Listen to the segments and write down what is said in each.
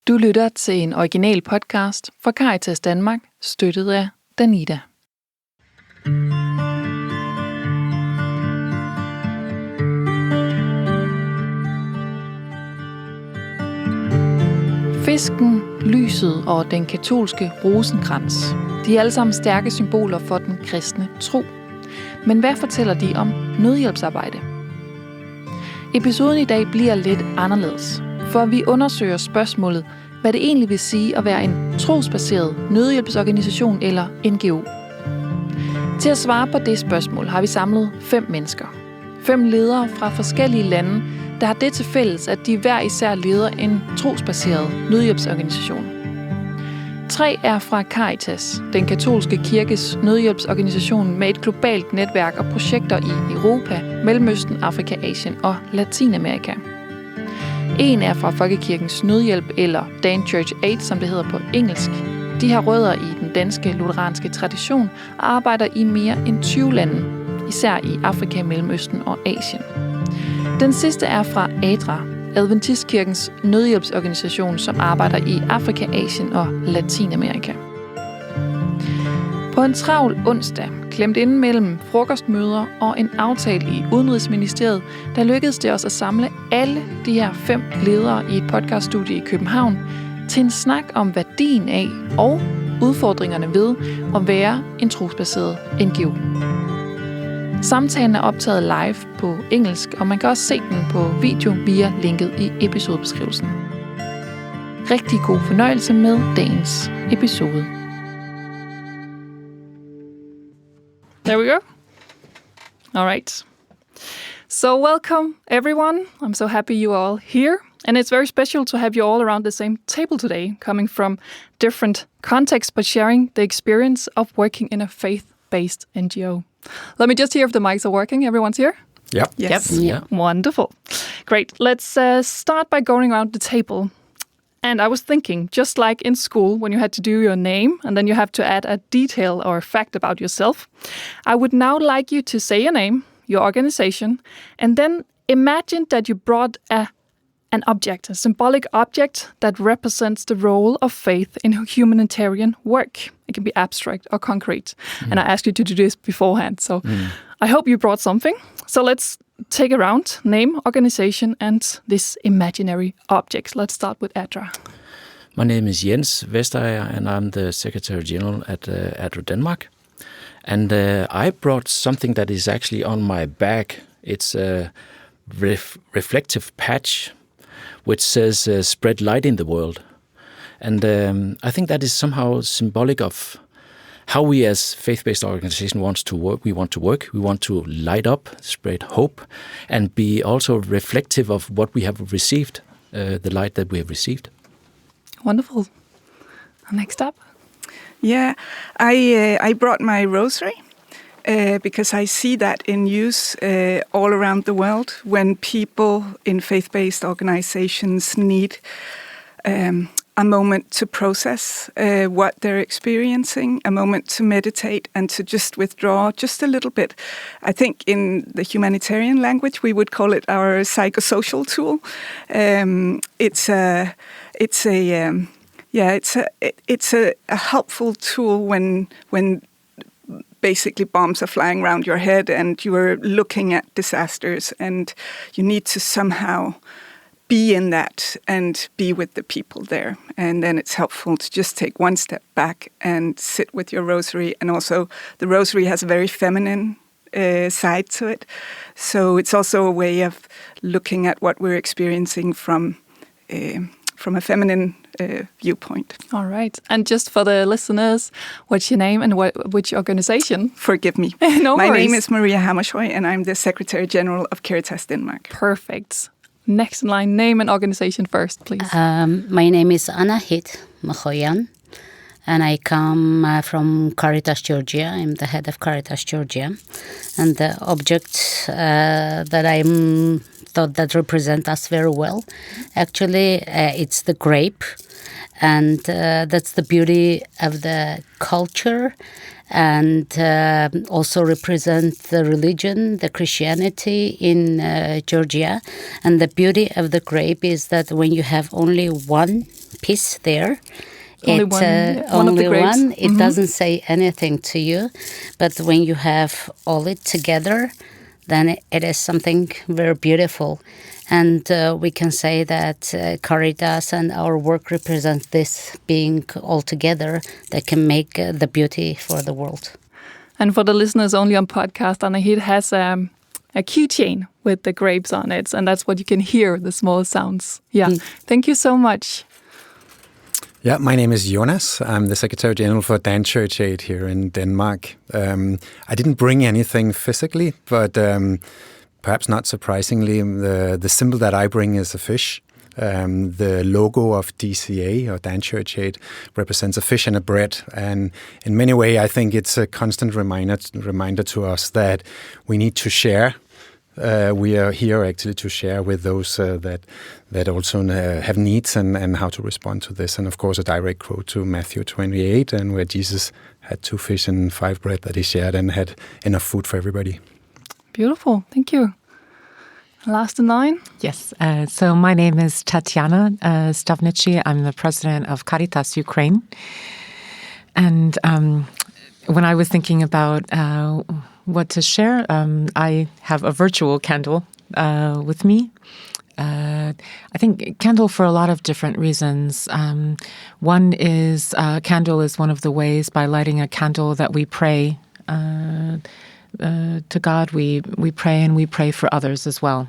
Du lytter til en original podcast fra Caritas Danmark, støttet af denne. Fisken, lyset og den katolske rosenkrans. De er alle sammen stærke symboler for den kristne tro. Men hvad fortæller de om nødhjælpsarbejde? Episoden i dag bliver lidt anderledes, for vi undersøger spørgsmålet, hvad det egentlig vil sige at være en trosbaseret nødhjælpsorganisation eller NGO. Til at svare på det spørgsmål har vi samlet 5 mennesker. 5 ledere fra forskellige lande, der har det til fælles, at de hver især leder en trosbaseret nødhjælpsorganisation. 3 er fra Caritas, den katolske kirkes nødhjælpsorganisation med et globalt netværk og projekter i Europa, Mellemøsten, Afrika, Asien og Latinamerika. 1 er fra Folkekirkens Nødhjælp, eller Dan Church Aid, som det hedder på engelsk. De har rødder i den danske lutheranske tradition og arbejder i mere end 20 lande, især i Afrika, Mellemøsten og Asien. Den sidste er fra ADRA, Adventistkirkens Nødhjælpsorganisation, som arbejder i Afrika, Asien og Latinamerika. På en travl onsdag, klemt inden mellem frokostmøder og en aftale i Udenrigsministeriet, der lykkedes det os at samle alle de her 5 ledere i et podcaststudie i København til en snak om værdien af og udfordringerne ved at være en trosbaseret NGO. Samtalen er optaget live på engelsk, og man kan også se den på video via linket i episodebeskrivelsen. Rigtig god fornøjelse med dagens episode. There we go. All right. So welcome, everyone. I'm so happy you are all here. And it's very special to have you all around the same table today, coming from different contexts, but sharing the experience of working in a faith-based NGO. Let me just hear if the mics are working. Everyone's here? Yep. Yes. Yep. Yeah. Wonderful. Great. Let's start by going around the table. And I was thinking, just like in school, when you had to do your name, and then you have to add a detail or a fact about yourself, I would now like you to say your name, your organization, and then imagine that you brought an object, a symbolic object that represents the role of faith in humanitarian work. It can be abstract or concrete. And I asked you to do this beforehand, so I hope you brought something. So let's take a round, name, organization, and this imaginary object. Let's start with ADRA. My name is Jens Vestager, and I'm the Secretary General at ADRA Denmark. And I brought something that is actually on my back. It's a reflective patch which says spread light in the world. And I think that is somehow symbolic of how we as faith-based organization want to work. We want to light up, spread hope, and be also reflective of what we have received, the light that we have received. Wonderful. Next up. Yeah, I brought my rosary because I see that in use all around the world when people in faith-based organizations need a moment to process what they're experiencing, a moment to meditate and to just withdraw just a little bit. I think in the humanitarian language we would call it our psychosocial tool. It's a helpful tool when basically bombs are flying around your head and you are looking at disasters and you need to somehow be in that and be with the people there. And then it's helpful to just take one step back and sit with your rosary. And also the rosary has a very feminine side to it. So it's also a way of looking at what we're experiencing from a feminine viewpoint. All right. And just for the listeners, what's your name and which organization? Forgive me. No My worries. name is Maria Hammershøi and I'm the Secretary General of Caritas Danmark. Perfect. Next in line, name and organization first, please. My name is Anna Hit Mahoyan, and I come from Caritas Georgia. I'm the head of Caritas Georgia, and the object that I thought that represent us very well, actually, it's the grape, and that's the beauty of the culture. And also represent the religion, the Christianity in Georgia. And the beauty of the grape is that when you have only one piece there. Only one of the grapes. It doesn't say anything to you, but when you have all it together, then it is something very beautiful. And we can say that Caritas and our work represents this being all together that can make the beauty for the world. And for the listeners only on podcast, Anahid has a keychain with the grapes on it, and that's what you can hear, the small sounds. Yeah, Thank you so much. Yeah, my name is Jonas. I'm the Secretary General for Dan Church Aid here in Denmark. I didn't bring anything physically, but perhaps not surprisingly, the symbol that I bring is a fish. The logo of DCA, or Dan Church Aid, represents a fish and a bread. And in many ways, I think it's a constant reminder to us that we need to share. We are here actually to share with those that also have needs and how to respond to this. And of course, a direct quote to Matthew 28, and where Jesus had 2 fish and 5 bread that he shared and had enough food for everybody. Beautiful. Thank you. Last in line? Yes. So my name is Tatiana Stavnici. I'm the president of Caritas Ukraine. And when I was thinking about what to share, I have a virtual candle with me. I think candle for a lot of different reasons. One is candle is one of the ways by lighting a candle that we pray to God. We pray, and we pray for others as well.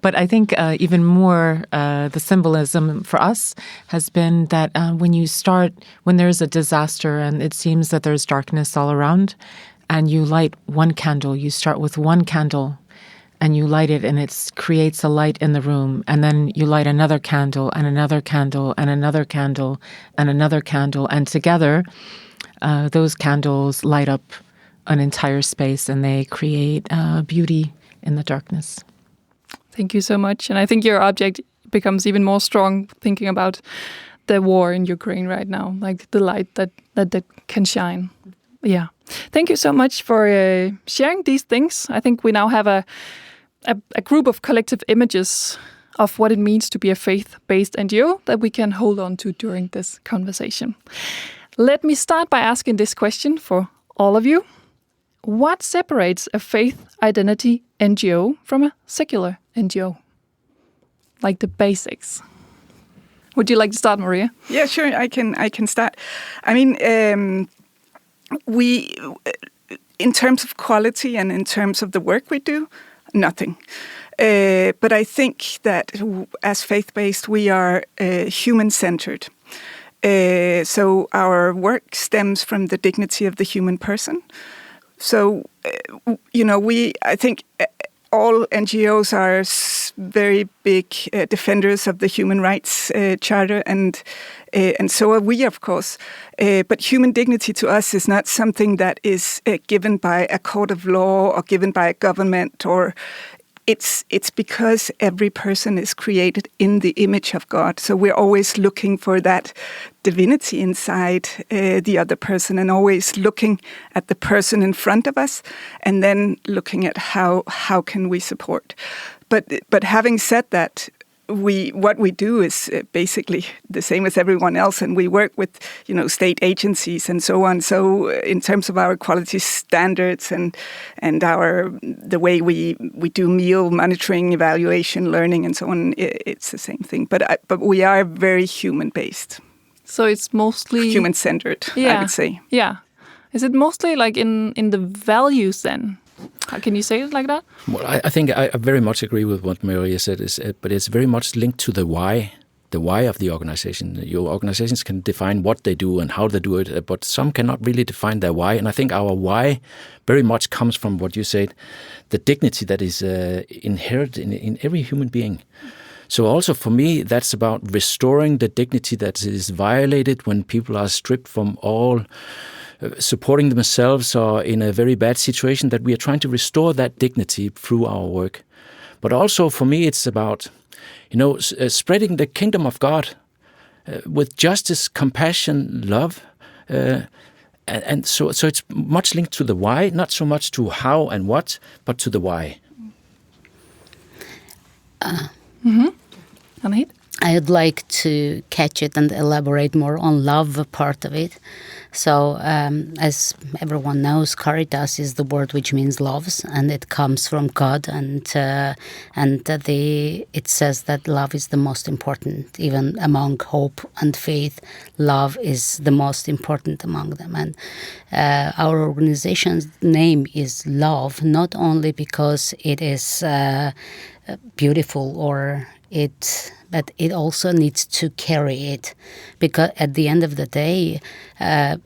But I think even more the symbolism for us has been that when there's a disaster and it seems that there's darkness all around, and you light one candle, you start with one candle and you light it, and it creates a light in the room, and then you light another candle and another candle and another candle and another candle, and together those candles light up an entire space, and they create beauty in the darkness. Thank you so much. And I think your object becomes even more strong thinking about the war in Ukraine right now, like the light that can shine. Yeah. Thank you so much for sharing these things. I think we now have a group of collective images of what it means to be a faith-based NGO that we can hold on to during this conversation. Let me start by asking this question for all of you. What separates a faith identity NGO from a secular NGO? Like the basics. Would you like to start, Maria? Yeah, sure. I can start. I mean, we, in terms of quality and in terms of the work we do, nothing. But I think that as faith-based, we are human-centered. So our work stems from the dignity of the human person. So, I think all NGOs are very big defenders of the Human Rights Charter, and so are we, of course. But human dignity to us is not something that is given by a court of law or given by a government, or it's because every person is created in the image of God. So we're always looking for that divinity inside the other person, and always looking at the person in front of us, and then looking at how can we support. But having said that, what we do is basically the same as everyone else, and we work with state agencies and so on. So in terms of our quality standards and the way we do meal monitoring, evaluation, learning, and so on, it's the same thing. But we are very human based. So it's mostly human centered, I would say. Yeah. Is it mostly like in the values then? Can you say it like that? Well, I think I very much agree with what Maria said, but it's very much linked to the why of the organization. Your organizations can define what they do and how they do it, but some cannot really define their why. And I think our why very much comes from what you said, the dignity that is inherent in every human being. So also for me, that's about restoring the dignity that is violated when people are stripped from all supporting themselves or in a very bad situation, that we are trying to restore that dignity through our work. But also for me, it's about, spreading the kingdom of God with justice, compassion, love. And so it's much linked to the why, not so much to how and what, but to the why. Anahid? I'd like to catch it and elaborate more on love part of it. So, as everyone knows, Caritas is the word which means loves, and it comes from God, and it says that love is the most important, even among hope and faith. Love is the most important among them, and our organization's name is Love, not only because it is beautiful but it also needs to carry it, because at the end of the day,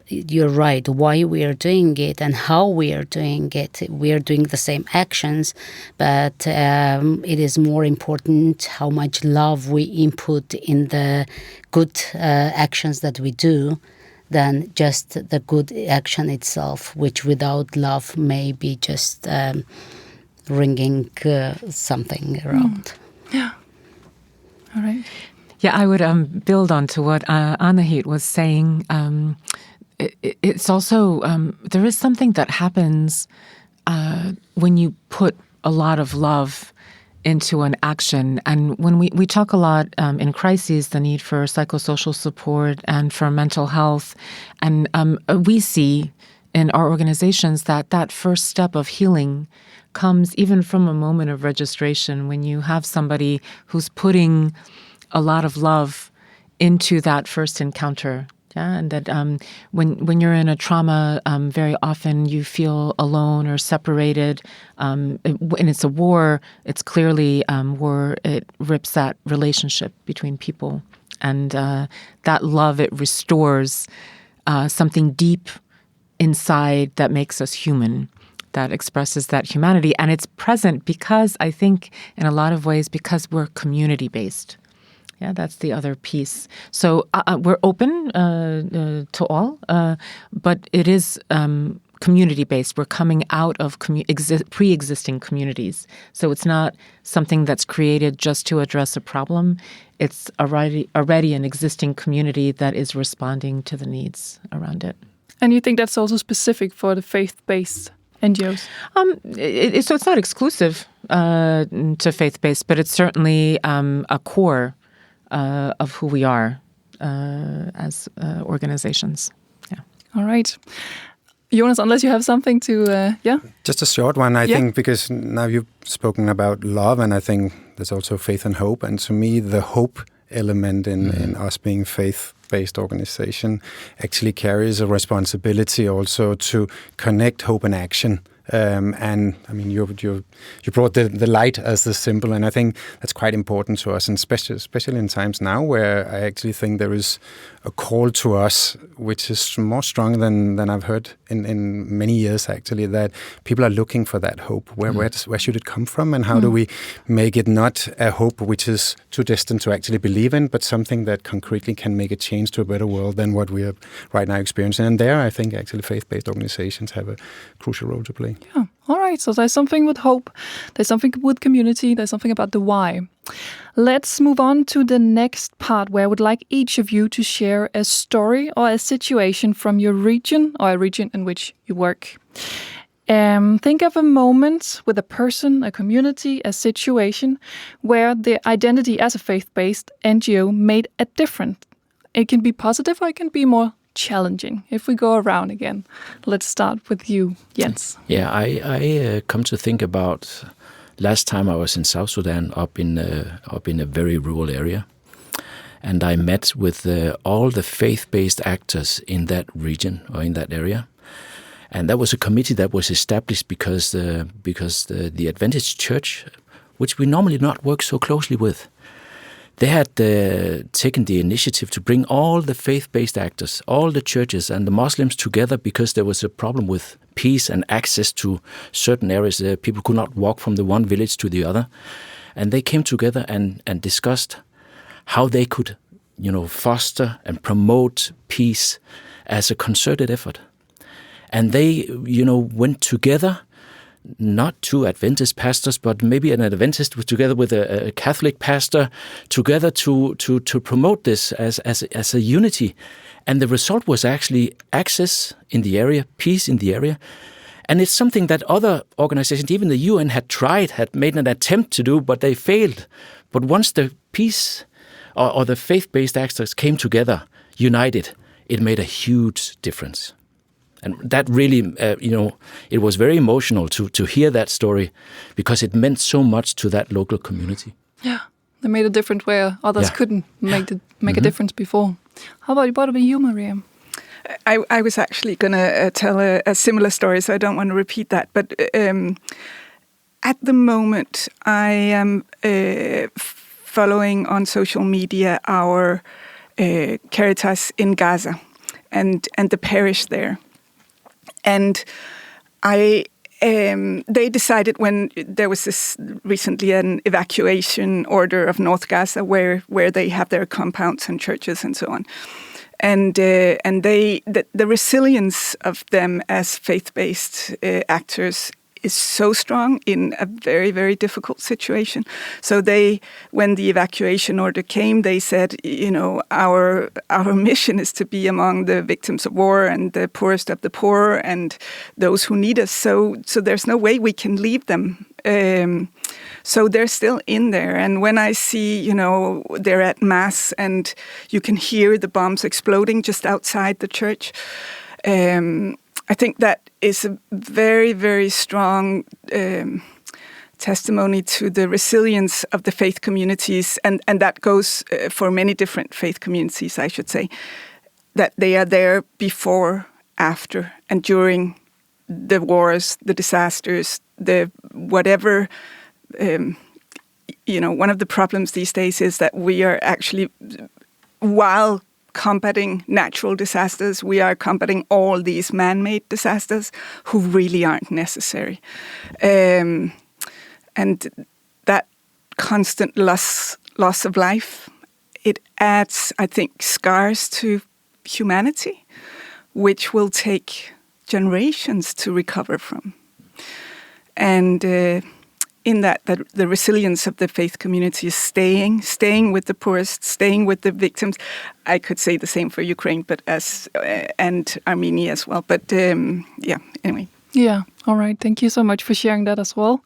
you're right, why we are doing it and how we are doing it. We are doing the same actions, but it is more important how much love we input in the good actions that we do than just the good action itself, which without love may be just ringing something around. Yeah. All right. Yeah, I would build on to what Anahit was saying. It's also, there is something that happens when you put a lot of love into an action. And when we talk a lot in crises, the need for psychosocial support and for mental health. And we see in our organizations that first step of healing comes even from a moment of registration, when you have somebody who's putting a lot of love into that first encounter. Yeah, and that when you're in a trauma, very often you feel alone or separated. And it's a war. It's clearly war. It rips that relationship between people, and that love, it restores something deep inside that makes us human, that expresses that humanity. And it's present because, I think, in a lot of ways, because we're community-based. Yeah, that's the other piece. So we're open to all, but it is community-based. We're coming out of pre-existing communities. So it's not something that's created just to address a problem. It's already an existing community that is responding to the needs around it. And you think that's also specific for the faith-based NGOs? So it's not exclusive to faith-based, but it's certainly a core of who we are as organizations. Yeah. All right. Jonas, unless you have something to, Just a short one, I think, because now you've spoken about love, and I think there's also faith and hope. And to me, the hope element in us being faith-based organization actually carries a responsibility also to connect hope and action. And I mean, you brought the light as the symbol, and I think that's quite important to us, and especially in times now where I actually think there is a call to us, which is more strong than I've heard in many years, actually, that people are looking for that hope. Where should it come from, and how do we make it not a hope which is too distant to actually believe in, but something that concretely can make a change to a better world than what we are right now experiencing? And there, I think actually faith-based organizations have a crucial role to play. Yeah. All right. So there's something with hope. There's something with community. There's something about the why. Let's move on to the next part, where I would like each of you to share a story or a situation from your region or a region in which you work. Think of a moment with a person, a community, a situation where the identity as a faith-based NGO made a difference. It can be positive or it can be more challenging. If we go around again, let's start with you, Jens. Yeah, I come to think about last time I was in South Sudan, up in a very rural area, and I met with all the faith-based actors in that region or in that area, and that was a committee that was established because the Adventist Church, which we normally not work so closely with, they had taken the initiative to bring all the faith-based actors, all the churches and the Muslims together, because there was a problem with peace and access to certain areas. People could not walk from the one village to the other. And they came together and discussed how they could, foster and promote peace as a concerted effort. And they, went together, not two Adventist pastors, but maybe an Adventist together with a Catholic pastor, together to promote this as a unity. And the result was actually access in the area, peace in the area. And it's something that other organizations, even the UN, had made an attempt to do, but they failed. But once the peace or the faith-based actors came together, united, it made a huge difference. And that really, it was very emotional to hear that story because it meant so much to that local community. Yeah, they made a difference where others couldn't make a difference before. How about you, Maria? I was actually going to tell a similar story, so I don't want to repeat that. But at the moment, I am following on social media our Caritas in Gaza and the parish there. And they decided when there was this recently an evacuation order of North Gaza where they have their compounds and churches and so on. And the resilience of them as faith-based actors is so strong in a very, very difficult situation. So when the evacuation order came, they said, our mission is to be among the victims of war and the poorest of the poor and those who need us. So there's no way we can leave them. So they're still in there. And when I see, they're at Mass and you can hear the bombs exploding just outside the church, I think that is a very, very strong testimony to the resilience of the faith communities. And that goes for many different faith communities, I should say, that they are there before, after, and during the wars, the disasters, the whatever. One of the problems these days is that we are actually, while combating natural disasters, we are combating all these man-made disasters who really aren't necessary. And that constant loss of life, it adds, I think, scars to humanity, which will take generations to recover from. And in that the resilience of the faith community is staying with the poorest, staying with the victims. I could say the same for Ukraine, but and Armenia as well. But anyway. Yeah, all right. Thank you so much for sharing that as well.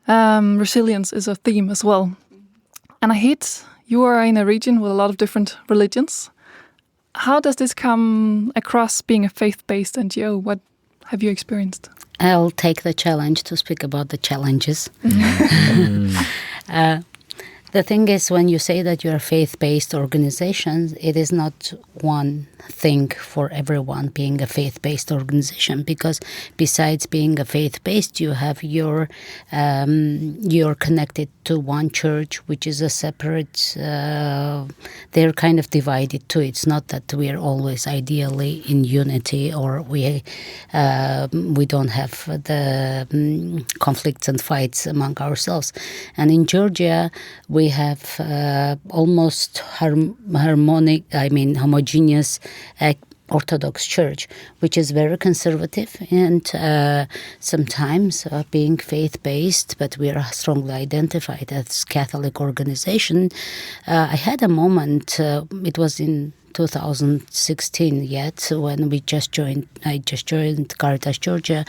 Resilience is a theme as well. And you are in a region with a lot of different religions. How does this come across being a faith-based NGO? What have you experienced? I'll take the challenge to speak about the challenges. The thing is, when you say that you're a faith-based organization, it is not one thing for everyone being a faith-based organization, because besides being a faith-based, you have you're connected to one church, which is a separate, they're kind of divided too. It's not that we are always ideally in unity, or we don't have the conflicts and fights among ourselves. And in Georgia, we have almost homogeneous Orthodox Church, which is very conservative and sometimes being faith-based, but we are strongly identified as Catholic organization. I had a moment, it was in 2016 when I just joined Caritas Georgia.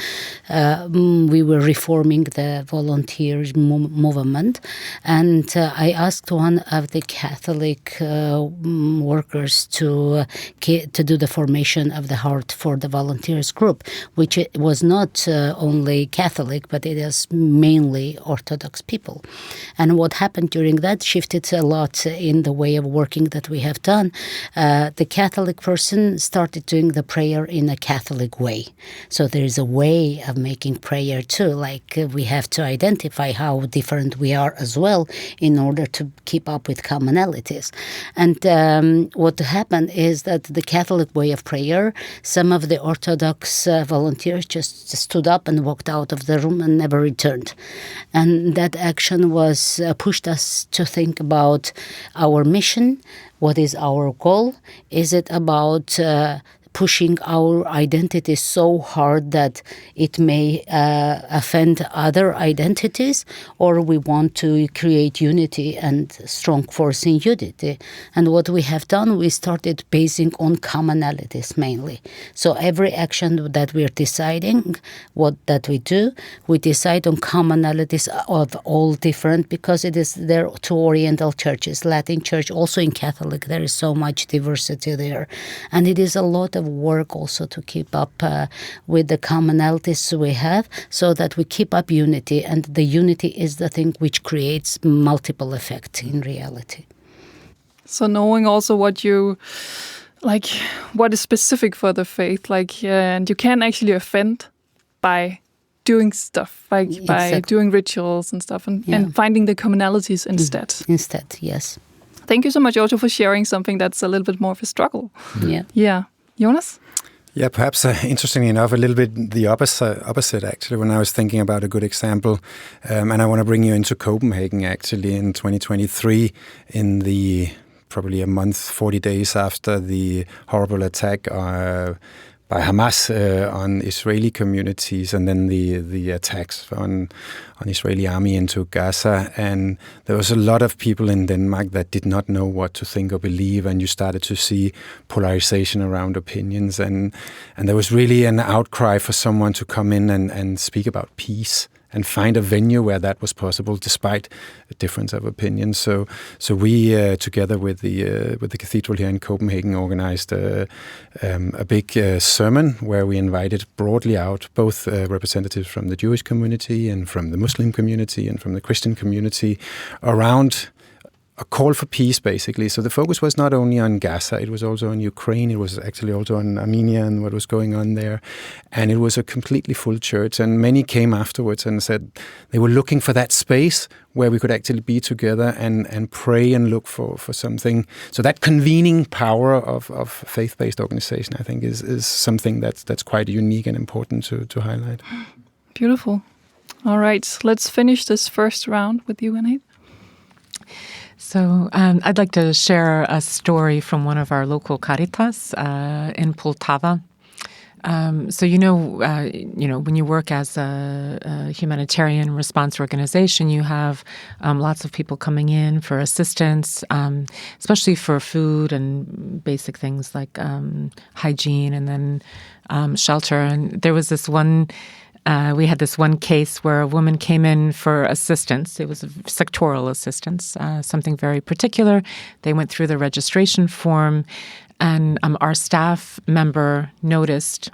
We were reforming the volunteers movement, and I asked one of the Catholic workers to do the formation of the Heart for the Volunteers group, which it was not only Catholic, but it is mainly Orthodox people. And what happened during that shifted a lot in the way of working that we have done. The Catholic person started doing the prayer in a Catholic way. So there is a way of making prayer too, like we have to identify how different we are as well in order to keep up with commonalities. And what happened is that the Catholic way of prayer, some of the Orthodox volunteers just stood up and walked out of the room and never returned. And that action was pushed us to think about our mission. What is our goal? Is it about pushing our identity so hard that it may offend other identities, or we want to create unity and strong force in unity. And what we have done, we started basing on commonalities mainly. So every action that we're deciding that we do, we decide on commonalities of all different, because it is there two Oriental churches, Latin Church, also in Catholic, there is so much diversity there. And it is a lot of work also to keep up with the commonalities we have, so that we keep up unity, and the unity is the thing which creates multiple effects in reality. So knowing also what is specific for the faith, and you can actually offend by doing stuff, by doing rituals and stuff, and finding the commonalities instead. Instead, yes. Thank you so much also for sharing something that's a little bit more of a struggle. Yeah. Jonas? Yeah, perhaps interestingly enough, a little bit the opposite actually, when I was thinking about a good example. And I want to bring you into Copenhagen actually in 2023, in the probably a month, 40 days after the horrible attack by Hamas on Israeli communities, and then the attacks on Israeli army into Gaza. And there was a lot of people in Denmark that did not know what to think or believe, and you started to see polarization around opinions. And there was really an outcry for someone to come in and speak about peace and find a venue where that was possible, despite a difference of opinion. So we, together with the cathedral here in Copenhagen, organized a big sermon where we invited broadly out both representatives from the Jewish community and from the Muslim community and from the Christian community around a call for peace, basically. So the focus was not only on Gaza, it was also on Ukraine, it was actually also on Armenia and what was going on there. And it was a completely full church, and many came afterwards and said they were looking for that space where we could actually be together and pray and look for something. So that convening power of faith-based organization, I think, is something that's quite unique and important to highlight. Beautiful. All right, let's finish this first round with you, Anahit. So I'd like to share a story from one of our local Caritas in Poltava. So when you work as a humanitarian response organization, you have lots of people coming in for assistance, especially for food and basic things like hygiene, and then shelter. And there was this one. We had this one case where a woman came in for assistance. It was a sectoral assistance, something very particular. They went through the registration form, and our staff member noticed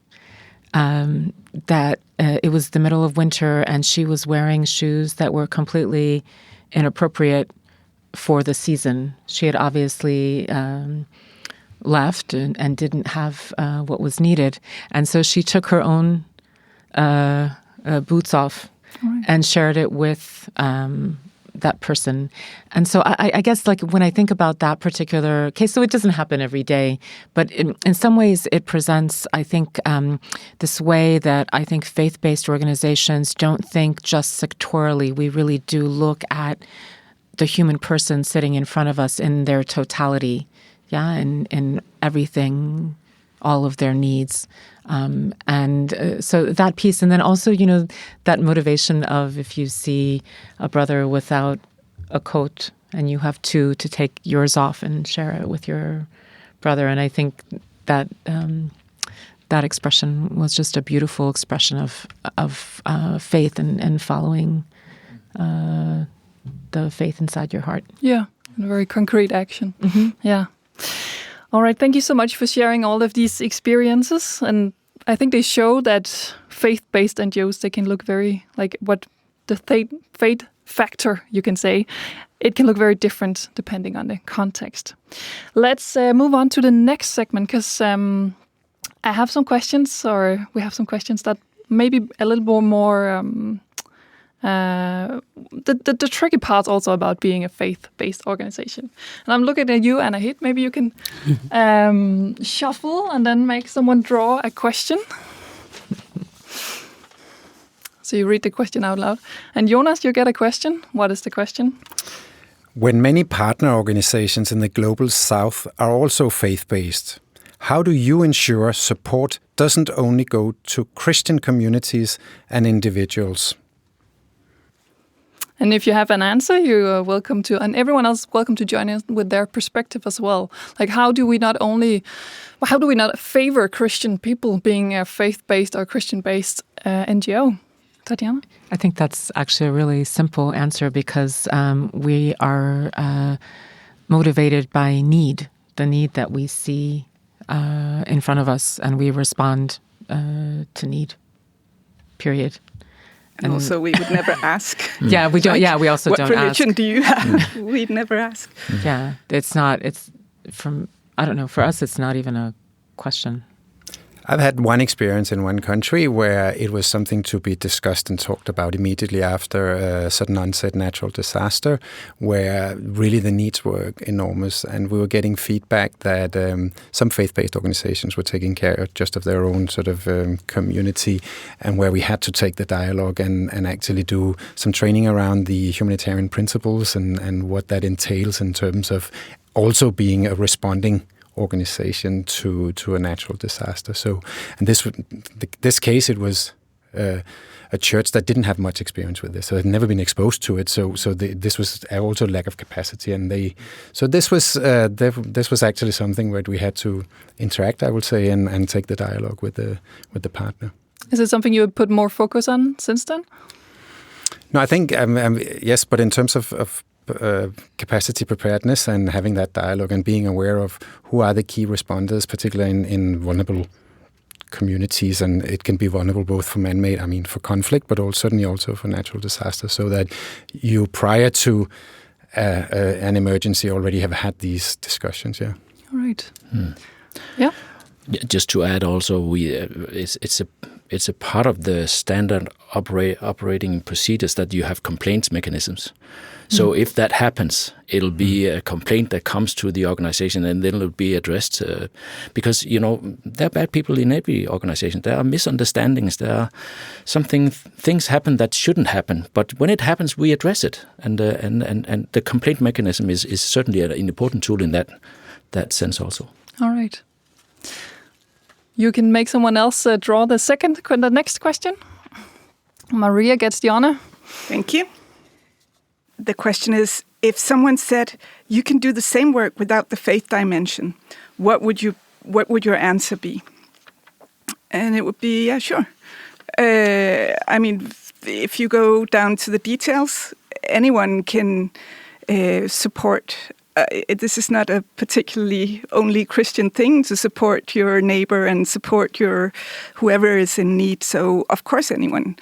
that it was the middle of winter and she was wearing shoes that were completely inappropriate for the season. She had obviously left and didn't have what was needed. And so she took her own boots off and shared it with that person. And so I guess when I think about that particular case, so it doesn't happen every day, but in some ways it presents, I think, this way that I think faith-based organizations don't think just sectorally. We really do look at the human person sitting in front of us in their totality, in everything, all of their needs. So that piece, and then also, that motivation of if you see a brother without a coat and you have to take yours off and share it with your brother. And I think that that expression was just a beautiful expression of faith and following the faith inside your heart. Yeah, a very concrete action. Mm-hmm. Yeah. All right, thank you so much for sharing all of these experiences. And I think they show that faith-based NGOs, they can look very, what the faith factor, you can say, it can look very different depending on the context. Let's move on to the next segment, because I have some questions, or we have some questions that maybe a little more the tricky part also about being a faith-based organization. And I'm looking at you, Anahit. Maybe you can shuffle and then make someone draw a question. So you read the question out loud. And Jonas, you get a question. What is the question? When many partner organizations in the global south are also faith-based, how do you ensure support doesn't only go to Christian communities and individuals? And if you have an answer, you're welcome to, and everyone else welcome to join in with their perspective as well. Like, how do we not favor Christian people being a faith-based or Christian-based NGO? Tatiana? I think that's actually a really simple answer because we are motivated by need, the need that we see in front of us, and we respond to need, period. And also, we would never ask. Yeah, we don't. Yeah, we also don't ask. What religion do you have? We'd never ask. Yeah, it's not. It's from. I don't know. For us, it's not even a question. I've had one experience in one country where it was something to be discussed and talked about immediately after a sudden onset natural disaster, where really the needs were enormous, and we were getting feedback that some faith-based organizations were taking care just of their own sort of community, and where we had to take the dialogue and actually do some training around the humanitarian principles and what that entails in terms of also being a responding organization to a natural disaster. So, and this case, it was a church that didn't have much experience with this, so had never been exposed to it. So this was also lack of capacity, and this was actually something where we had to interact, I would say, and take the dialogue with the partner. Is it something you would put more focus on since then? No, I think yes, but in terms of capacity preparedness and having that dialogue and being aware of who are the key responders, particularly in vulnerable communities, and it can be vulnerable both for man-made, for conflict, but certainly also for natural disaster, so that you, prior to an emergency, already have had these discussions. Yeah. All right. Yeah. Just to add, also, it's a part of the standard operating procedures that you have complaints mechanisms. So if that happens, it'll be a complaint that comes to the organization, and then it'll be addressed. Because, there are bad people in every organization. There are misunderstandings. There are things happen that shouldn't happen. But when it happens, we address it. And the complaint mechanism is certainly an important tool in that sense also. All right. You can make someone else draw the next question. Maria gets the honor. Thank you. The question is, if someone said you can do the same work without the faith dimension, what would your answer be? And it would be, yeah, sure. If you go down to the details, anyone can support. This is not a particularly only Christian thing, to support your neighbor and support whoever is in need. So of course anyone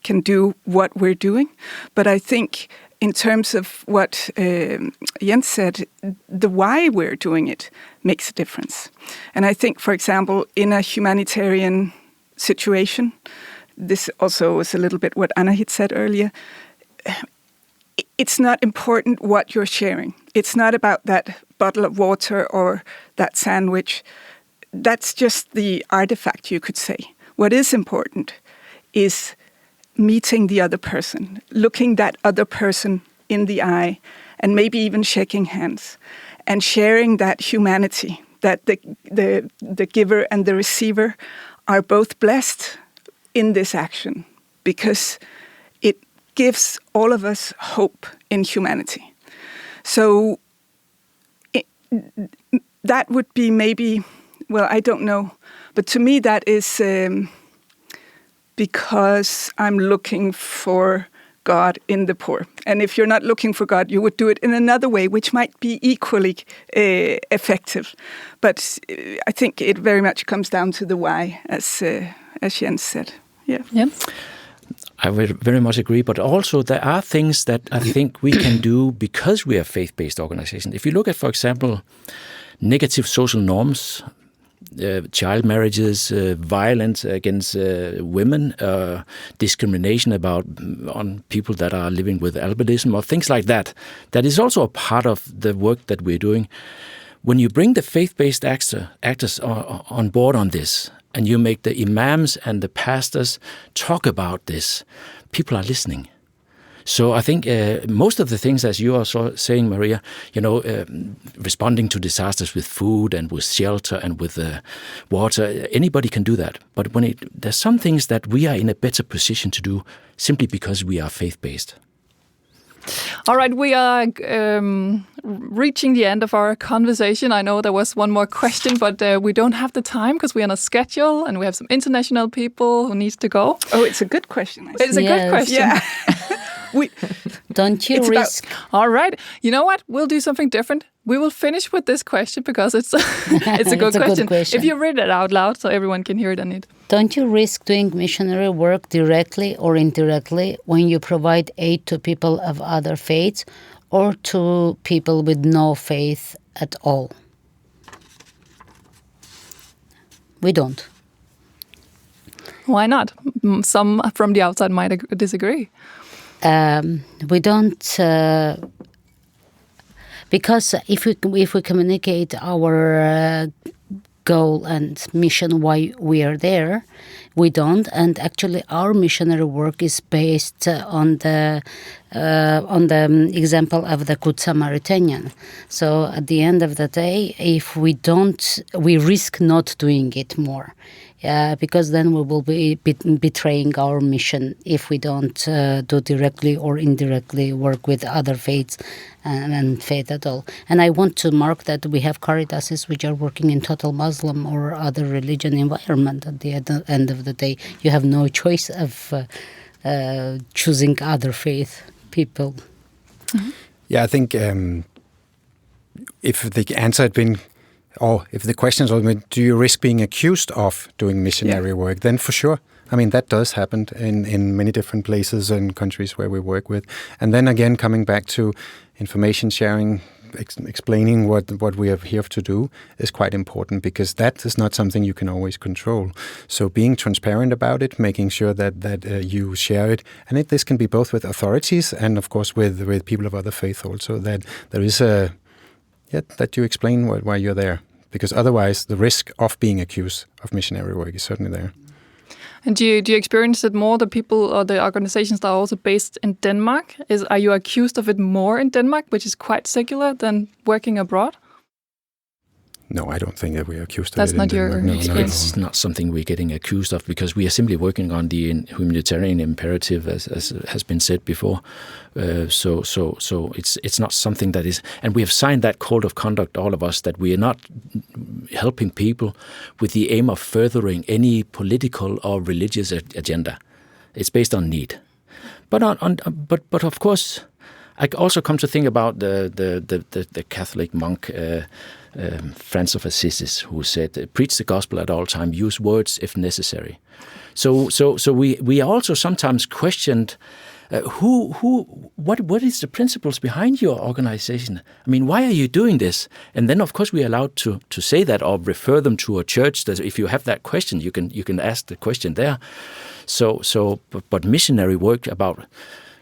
can do what we're doing. But I think in terms of what Jens said, the why we're doing it makes a difference. And I think, for example, in a humanitarian situation, this also was a little bit what Anna had said earlier, it's not important what you're sharing. It's not about that bottle of water or that sandwich. That's just the artifact, you could say. What is important is meeting the other person, looking that other person in the eye, and maybe even shaking hands, and sharing that humanity, that the giver and the receiver are both blessed in this action, because it gives all of us hope in humanity. So that would be maybe, well, I don't know, but to me that is because I'm looking for God in the poor. And if you're not looking for God, you would do it in another way, which might be equally effective. But I think it very much comes down to the why, as Jens said. Yeah. I would very much agree, but also there are things that I think we can do because we are a faith-based organization. If you look at, for example, negative social norms, child marriages, violence against women, discrimination on people that are living with albinism, or things like that. That is also a part of the work that we're doing. When you bring the faith-based actors on board on this, and you make the imams and the pastors talk about this, people are listening. So I think most of the things, as you are saying, Maria, responding to disasters with food and with shelter and with water, anybody can do that. But there's some things that we are in a better position to do simply because we are faith-based. All right, we are reaching the end of our conversation. I know there was one more question, but we don't have the time because we're on a schedule and we have some international people who needs to go. Oh, it's a good question. It's a good question. Yeah. Don't you risk? All right. You know what? We'll do something different. We will finish with this question because it's a good question. If you read it out loud so everyone can hear it on it. Don't you risk doing missionary work directly or indirectly when you provide aid to people of other faiths or to people with no faith at all? We don't. Why not? Some from the outside might disagree. We don't, because if we communicate our goal and mission why we are there, we don't. And actually, our missionary work is based on the example of the Good Samaritan. So at the end of the day, if we don't, we risk not doing it more. Because then we will be betraying our mission if we don't do directly or indirectly work with other faiths and faith at all. And I want to mark that we have Caritases which are working in total Muslim or other religion environment. At the end of the day, you have no choice of choosing other faith people. Mm-hmm. Yeah, I think if the answer had been, or if the question was, do you risk being accused of doing missionary work? Then for sure. I mean, that does happen in many different places and countries where we work with. And then again, coming back to information sharing, explaining what we are here to do is quite important, because that is not something you can always control. So being transparent about it, making sure that you share it, and this can be both with authorities and of course with people of other faith also, that there is that you explain why you're there, because otherwise the risk of being accused of missionary work is certainly there. And do you experience it more, the people or the organizations that are also based in Denmark? Are you accused of it more in Denmark, which is quite secular, than working abroad? No, I don't think that we are accused of That's it. not in your Denmark. experience. It's not something we're getting accused of, because we are simply working on the humanitarian imperative, as has been said before. So it's not something that is, and we have signed that code of conduct, all of us, that we are not helping people with the aim of furthering any political or religious agenda. It's based on need. But of course, I also come to think about the Catholic monk. Francis of Assisi, who said, "Preach the gospel at all time. Use words if necessary." So we also sometimes questioned what is the principles behind your organization? I mean, why are you doing this? And then of course we are allowed to say that or refer them to a church. That if you have that question, you can ask the question there. But missionary work about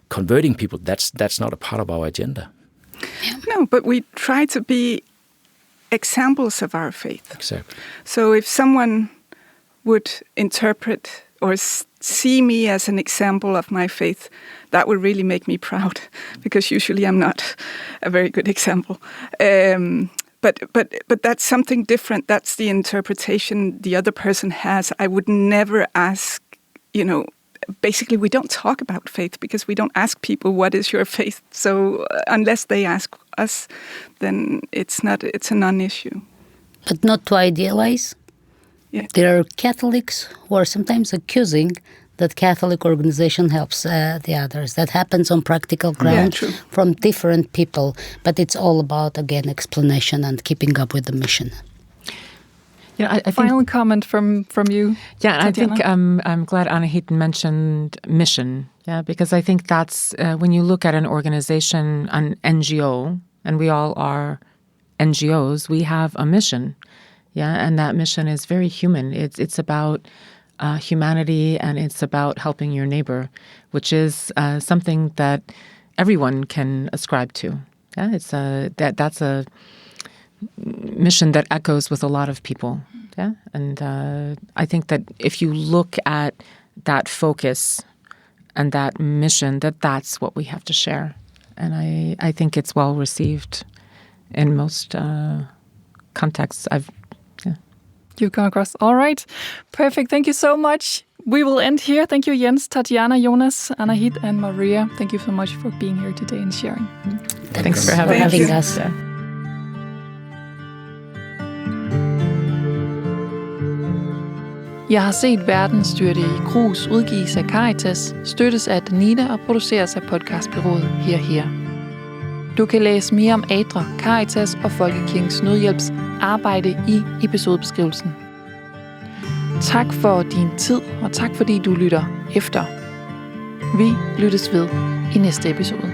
converting people, that's not a part of our agenda. No, but we try to be examples of our faith. Exactly. So if someone would interpret or see me as an example of my faith, that would really make me proud, because usually I'm not a very good example. But that's something different. That's the interpretation the other person has. I would never ask, basically we don't talk about faith because we don't ask people, what is your faith? So unless they ask us, then it's a non-issue. But not to idealize. Yeah. There are Catholics who are sometimes accusing that Catholic organization helps the others. That happens on practical ground from different people. But it's all about, again, explanation and keeping up with the mission. I think, final comment from you. Yeah, Tatiana. I think I'm glad Anna-Hit mentioned mission. Yeah, because I think that's when you look at an organization, an NGO, and we all are NGOs, we have a mission. Yeah, and that mission is very human. It's about humanity, and it's about helping your neighbor, which is something that everyone can ascribe to. Yeah, it's that's a mission that echoes with a lot of people. Yeah, and I think that if you look at that focus and that mission, that's what we have to share. And I think it's well received in most contexts You've come across. All right. Perfect. Thank you so much. We will end here. Thank you, Jens, Tatiana, Jonas, Anahit, and Maria. Thank you so much for being here today and sharing. Thanks for having us. us. Jeg har set verden styrte i grus, udgives af Caritas, støttes af denne og produceres af podcastbureauet Her. Du kan læse mere om ADRA, Caritas og Folkekirkens Nødhjælps arbejde i episodebeskrivelsen. Tak for din tid, og tak fordi du lytter efter. Vi lyttes ved i næste episode.